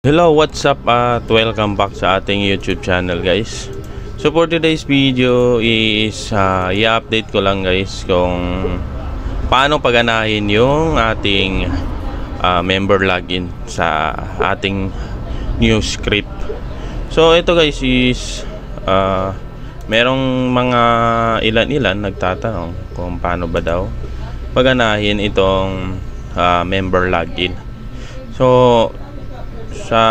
Hello, what's up at welcome back sa ating YouTube channel guys. So for today's video is i-update ko lang guys kung paano paganahin yung ating member login sa ating new script. So ito guys is merong mga ilan nagtatanong kung paano ba daw paganahin itong member login. So sa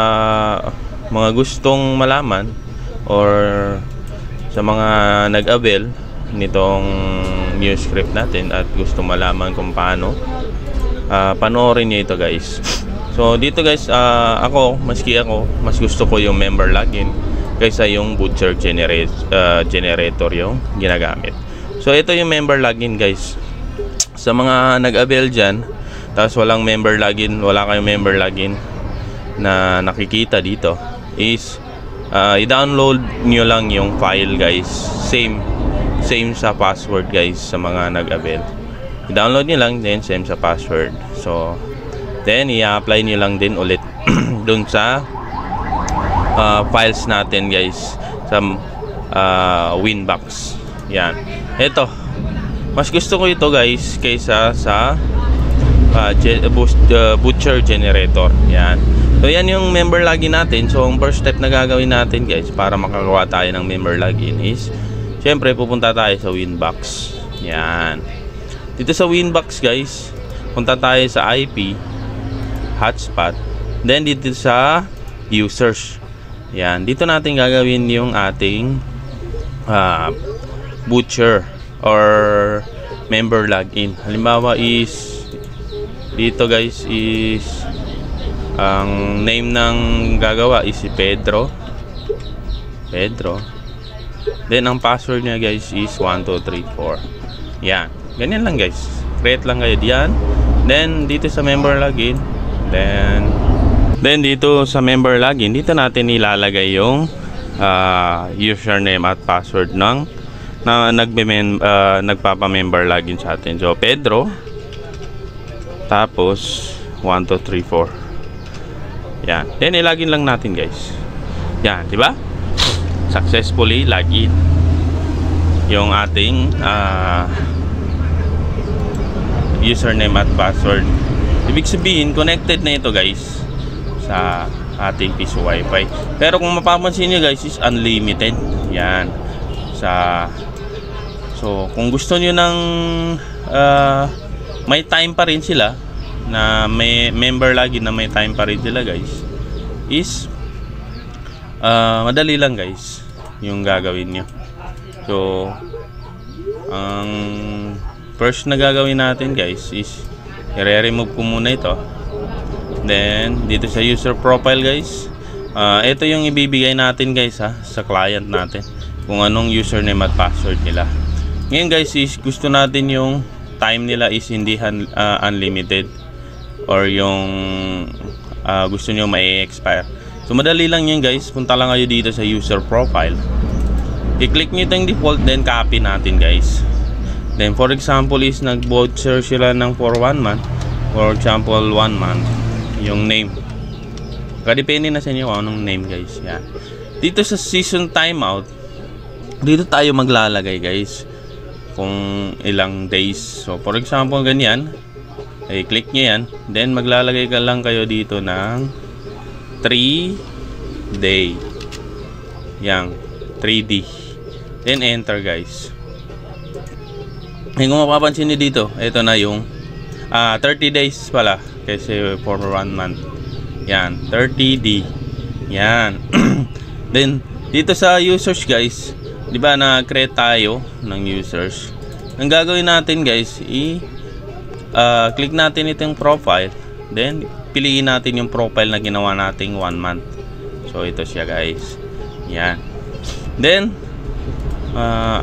mga gustong malaman or sa mga nag-avail nitong new script natin at gusto malaman kung paano, panoorin nyo ito guys. So dito guys, ako mas gusto ko yung member login kaysa yung butcher generator yung ginagamit. So ito yung member login guys. Sa mga nag-avail dyan tapos walang member login, wala kayong member login na nakikita dito is i-download nyo lang yung file guys, same sa password guys. Sa mga nag-avail, i-download nyo lang then same sa password. So then i-apply nyo lang din ulit dun sa files natin guys sa Winbox. Yan, ito mas gusto ko ito guys kaysa sa butcher generator. Yan. So yan yung member login natin. So ang first step na gagawin natin guys para makagawa tayo ng member login is syempre pupunta tayo sa Winbox. Yan. Dito sa Winbox guys, punta tayo sa IP, hotspot, then dito sa users. Yan. Dito natin gagawin yung ating butcher or member login. Halimbawa is dito guys is ang name ng gagawa is si Pedro. Then ang password niya guys is 1234. Yan. Ganyan lang guys. Create lang kayo diyan. Then dito sa member login, then dito sa member login, dito natin ilalagay yung username at password ng nagpapa-member login sa atin. So Pedro tapos 1234. Yan. Then ilagin lang natin guys. Yan, di ba? Successfully login yung ating username at password. Ibig sabihin connected na ito guys sa ating piso wifi. Pero kung mapapansin niyo guys is unlimited. Yan. So kung gusto niyo ng may time pa rin sila na may member login na may time pa rin sila guys is madali lang guys yung gagawin nyo. So ang first na gagawin natin guys is i-remove ko muna ito. Then dito sa user profile guys, ito yung ibibigay natin guys sa client natin kung anong username at password nila. Ngayon guys is gusto natin yung time nila is hindi unlimited or yung gusto nyo mai-expire. So madali lang yan guys. Punta lang kayo dito sa user profile, i-click nyo itong default, then copy natin guys. Then for example is nag-voucher sila ng for 1 month, for example 1 month yung name. Kadepende na sa inyo kung anong name guys. Yan. Dito sa season timeout, dito tayo maglalagay guys kung ilang days. So for example ganyan, i-click nyo yan, then maglalagay ka lang kayo dito ng 3 day. Yang 3D, then enter guys. Kung mapapansin nyo dito, ito na yung 30 days pala kasi for 1 month. Yan, 30D. Yan. Then dito sa users guys, di ba na-create tayo ng users. Ang gagawin natin guys click natin itong profile, then piliin natin yung profile na ginawa nating 1 month. So ito siya guys. Yan. Then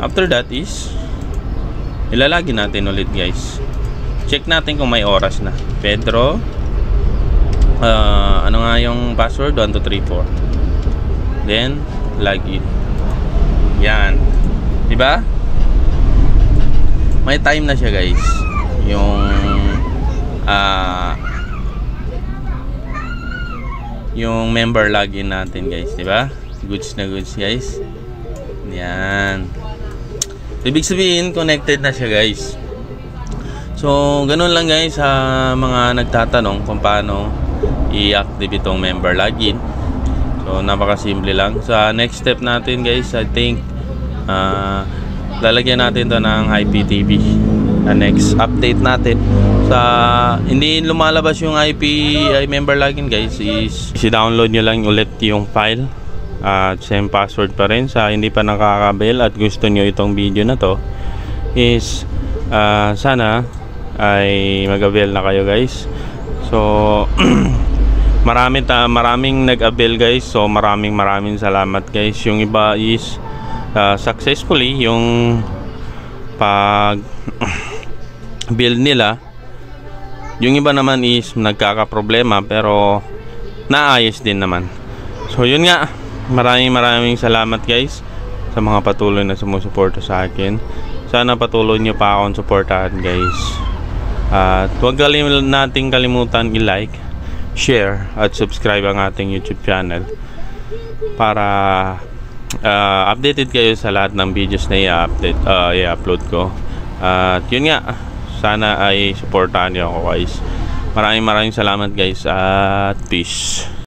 after that is ilalagin natin ulit guys. Check natin kung may oras na. Pedro, ano nga yung password? 1234. Then login. Yan. Diba? May time na siya guys. Yung yung member login natin guys, di ba? Goods na goods guys. Yan. Ibig sabihin connected na siya guys. So ganun lang guys sa mga nagtatanong kung paano i-active itong member login. So napakasimple lang. Sa next step natin guys, I think lalagyan natin to ng IPTV. Next update natin sa hindi lumalabas yung member login guys, is i-download nyo lang ulit yung file at same password pa rin. Sa hindi pa nakakabel at gusto nyo itong video na to, is sana ay mag-avail na kayo guys. So maraming nag-avail guys, so maraming salamat guys. Yung iba is successfully yung pag build nila, yung iba naman is nagkakaproblema pero naayos din naman. So yun nga, maraming salamat guys sa mga patuloy na sumusuporta sa akin. Sana patuloy nyo pa akong suportahan guys. At huwag nating kalimutan i-like, share at subscribe ang ating YouTube channel para updated kayo sa lahat ng videos na i-upload ko. At yun nga, sana ay supportahan niyo ako guys. Maraming salamat guys at peace.